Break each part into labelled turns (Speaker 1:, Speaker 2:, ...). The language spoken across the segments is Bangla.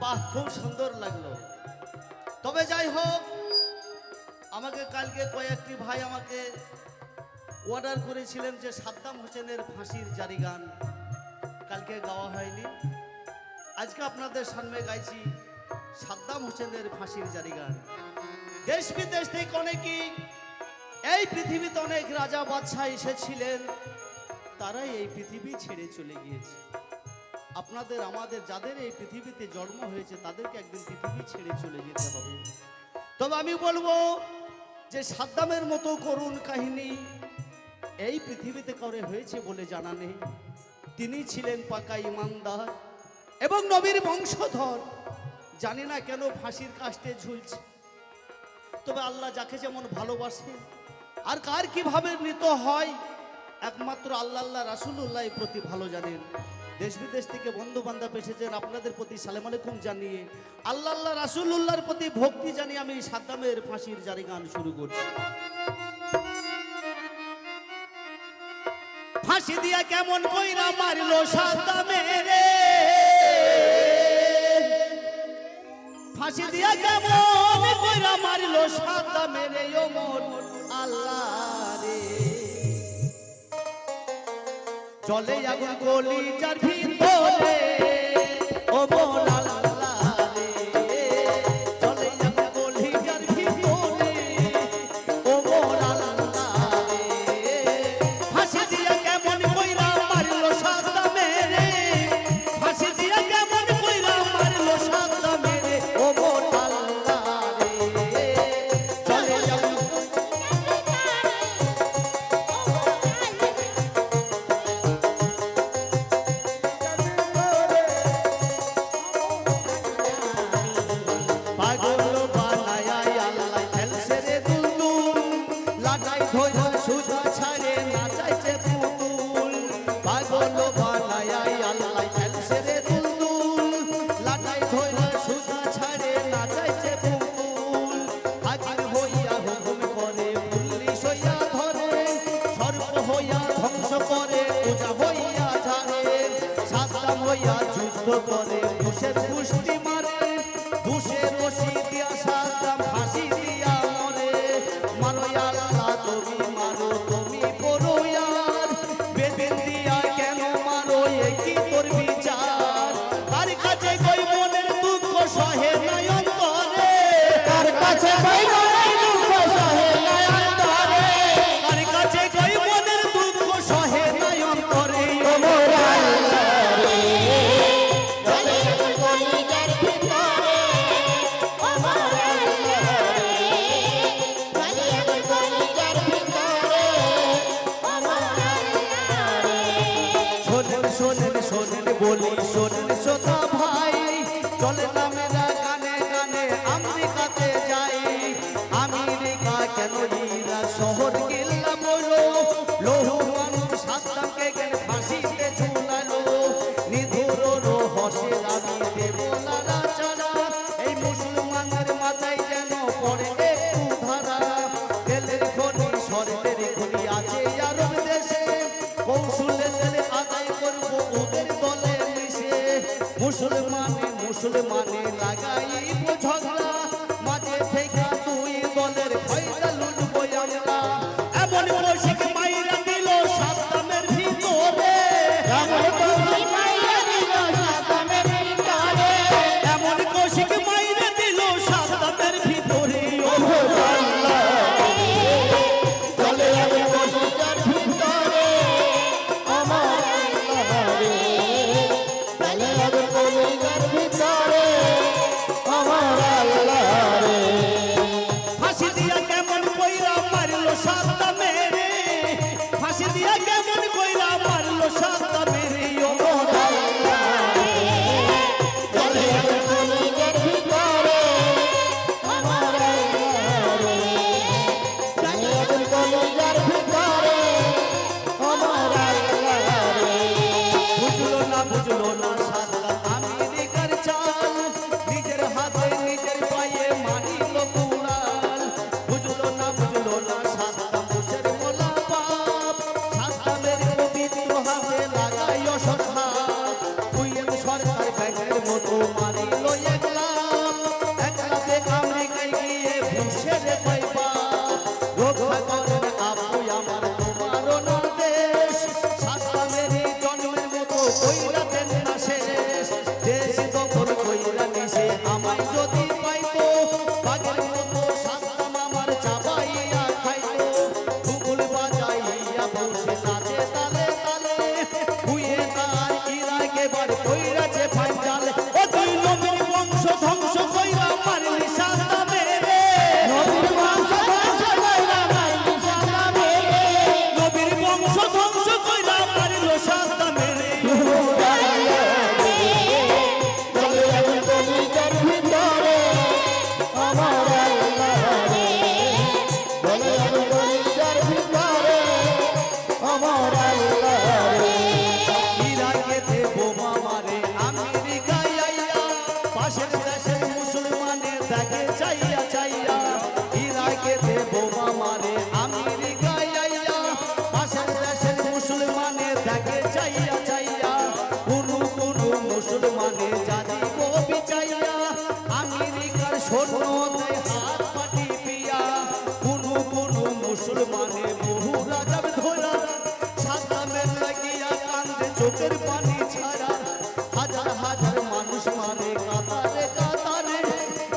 Speaker 1: বাহ, খুব সুন্দর লাগলো। তবে যাই হোক, আমাকে কালকে কয়েকটি ভাই আমাকে অর্ডার করেছিলেন যে সাদ্দাম হোসেনের ফাঁসির জারি গান কালকে গাওয়া হয়নি। আজকে আপনাদের সামনে গাইছি সাদ্দাম হোসেনের ফাঁসির জারি গান। দেশ বিদেশ থেকে অনেকেই, এই পৃথিবীতে অনেক রাজা বাদশাহ এসেছিলেন, তারাই এই পৃথিবী ছেড়ে চলে গিয়েছে। আপনাদের আমাদের যাদের এই পৃথিবীতে জন্ম হয়েছে তাদেরকে একদিন পৃথিবী ছেড়ে চলে যেতে হবে। তবে আমি বলবো যে সাদ্দামের মতো করুণ কাহিনী এই পৃথিবীতে করে হয়েছে বলে জানা নেই। তিনি ছিলেন পাকা ইমানদার এবং নবীর বংশধর। জানি না কেন ফাঁসির কাস্টে ঝুলছে। তবে আল্লাহ যাকে যেমন ভালোবাসে আর কার কিভাবে মৃত হয় একমাত্র আল্লাহ রাসূলুল্লাহ প্রতি ভালো জানেন। দেশ বিদেশ থেকে বন্ধু বান্ধব এসেছেন, আপনাদের প্রতি সালাম আলাইকুম জানিয়ে আল্লাহ রাসূলুল্লাহর প্রতি ভক্তি জানিয়ে আমি সাদ্দামের ফাঁসির জারি গান শুরু করছি। ফাঁসি দিয়া কেমন কইরা মারলো সাদ্দামের, ফাঁসি দিয়া কেমন কইরা মারলো সাদ্দামের ওমর আল্লাহ রে। চলে আগুন কলিজার ভিতরে ওমর আল্লাহ রে। চলে আগুন কলিজার ভিতরে ওমর আল্লাহ রে। ফাঁসি দিয়া কেমন কইরা মারলো সাদ্দামের, ফাঁসি দিয়া কেমন কইরা মারলো সাদ্দামের ওমর আল্লাহ রে। চলে আগুন করে ঘুষের পুষ্টি মারে, ঘুষের রশি দিয়া সাদ্দাম ফাঁসি দিয়া মরে। মারো আল্লাহ তুমি মারো, তুমি বড় আর বেদিন দিয়া কেন মারো, একই তোর বিচার। কার কাছে কই মনের দুঃখ সহে নাই অন্তরে, কার কাছে কই মনের দুঃখ সহে নাই অন্তরে, কার কাছে কই মনের দুঃখ সহে নাই অন্তরে ওমর আল্লাহ রে। শোনেন শোনেন বলি শোনেন শ্রোতা ভাই, চলে নামেরা গানে গানে আমেরিকাতে যাই। আমেরিকা কেন ইরাক শহর গেলাম বলো, লৌহ মানুষ সাদ্দামকে কেন ফাঁসিতে ঝুলালো। নিধুর রহস্যের আমি দেব নাড়া চাড়া, এই মুসলমানের মাথায় যেন পড়ে একটু ধারা। তেলের খনি স্বর্ণের খনি আছে আরব দেশে, কৌশলে তেলে আদায় করবো ওদের দলে মিশে। মুসলমানে লাগাইব ঝগড়া, মাঝে থেকে দুই দলের ফায়দা লুটবো আমরা। এমন কৌশিক মাইরা দিল সাদ্দামের ভিতরে, এমন কৌশিক মাইরা দিল সাদ্দামের ভিতরে, এমন কৌশিক মাইরা দিল সাদ্দামের ভিতরে ওমর আল্লাহ রে। চলে যাবে কলিজার ভিতরে ওমর আল্লাহ রে। চলে যাবে কলিজার ভিতরে ওমর আল্লাহ মুসলমানে জানিব বিচাইয়া আমেরিকার সৈন্য দেয় হাত পাটি পিয়া কোনো কোনো মুসলমানে বহু রাজার ধরা সাদ্দামের লাগিয়া কান্দে চোখের পানি ছাড়া হাজার হাজার মানুষ মানে কাতারে কাতারে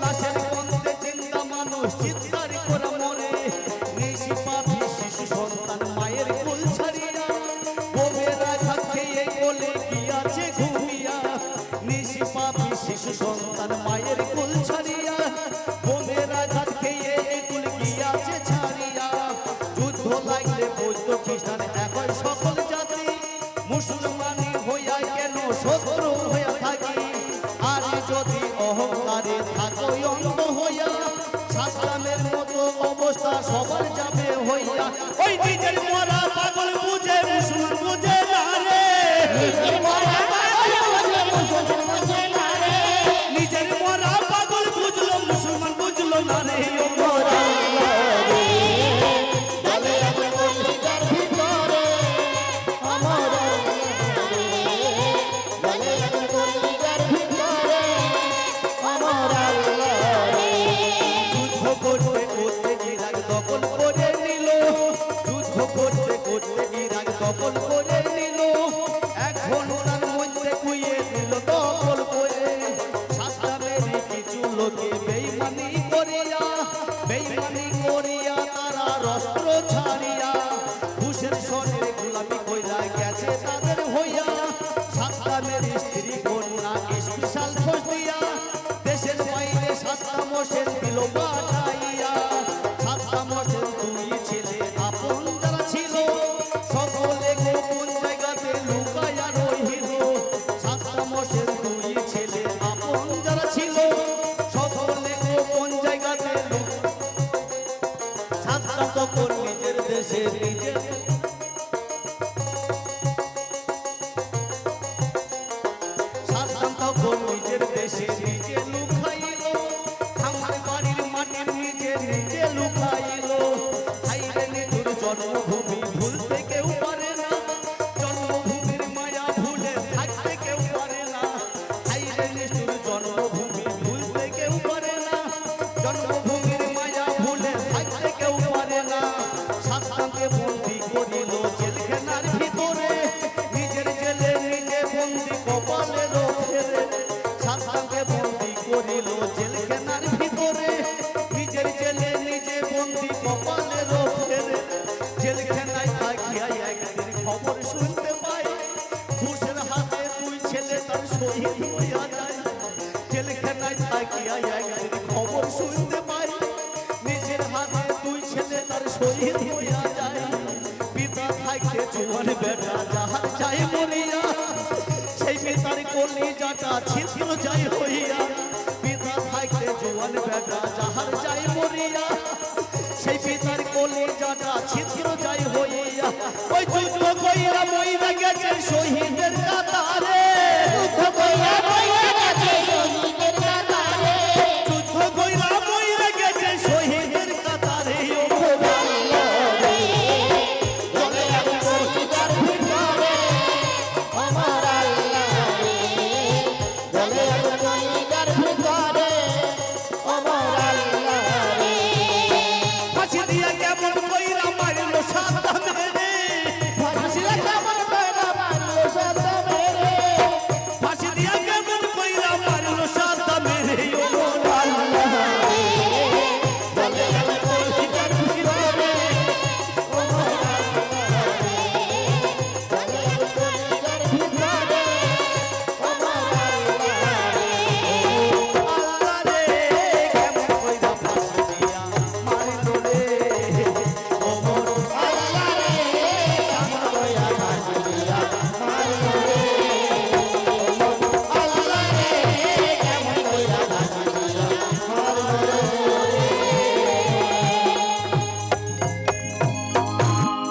Speaker 1: লাশের গন্ধে চিন্তা মানুষ চিৎকার করে মরে নিশি পাপি শিশু সন্তান মায়ের কোল ছাড়িয়া বোমের আঘাত খেয়ে কোলে গিয়াছে ঘুমিয়া নিশি পাপি শিশু সন্তান মায়ের কোল ছাড়িয়া বোমের আঘাত খেয়ে কোল গিয়াছে ছাড়িয়া যুদ্ধ লাগলে বৌদ্ধ খ্রিস্টান একই সকল জাতি মুসলমানি হইয়া কেন শত্রু হইয়া থাকি আর যদি অহংকারে থাকো অন্ধ হইয়া সাদ্দামের মতো অবস্থা সবার যাবে হইয়া ওই নিজের মরা পাগল বুঝে মুসলমান বুঝে না রে নিজের মরা পাগল বুঝলো মুসলমান বুঝলো না রে ও মরা দখল করে নিল এখন তার মধ্যে কুইয়ে দিল দখল করে সাদ্দামেরই কিছু লোকে বেঈমানি করিয়া তারা অস্ত্র ছাড়িয়া ঘুষের সনের গোলামি কইরা গেছে তাদের হইয়া সাদ্দামের স্ত্রী কন্যা স্পেশাল খোঁজ দিয়া দেশের বাইরে সাদ্দাম হোসেন দিল পাঠাইয়া সাদ্দাম হোসেন দুই ছেলে আপন যারা ছিল সকলে গোপন জায়গাতে লুকায়া রহিল সাদ্দাম হোসেন দুই ছেলে আপন যারা ছিল সকলে গোপন জায়গাতে সাদ্দাম তখন নিজের দেশে নিজের সাদ্দাম তখন নিজের দেশে নিজে লুকাইল আমার বাড়ির মাটির নিজে নিজে লুকাইল হাইরে নিতুর জন্মভূমি ভুলতে কেউ পারে না জন্মভূমির মায়া ভুলে থাকতে কেউ পারে না হাইরে নিতুর জন্মভূমি ভুলতে কেউ পারে না জন্মভূমির মায়া ভুলে থাকতে কেউ পারে না সাদ্দামকে বন্দি করিল জেলখানার ভিতরে নিজের জেলে নিজে বন্দি কপালে রোখেরে সাদ্দামকে বন্দি করিল জেলখানার ভিতরে নিজের জেলে নিজে বন্দি কপালে রোখেরে জেলখানায় থাকিয়া একদিন খবর শুনতে পাই ঘুষের হাতে দুই ছেলে তার শহীদ হইয়া যায় জেলখানায় থাকিয়া একদিন খবর শুনতে পাই নিজের হাতে দুই ছেলে তার শহীদ হইয়া যায় পিতা থাকতে জোয়ান বেটা যাহার চাই মরিয়া সেই পিতার কলিজাটা ছিদ্র যাই হইয়া পিতা থাকতে জোয়ান বেটা যাহার চাই মরিয়া সেই পিতার কলিজাটা ছিদ্র যাই হইয়া ওই যুদ্ধ কইরা মইরা গেছে শহীদের কাতারে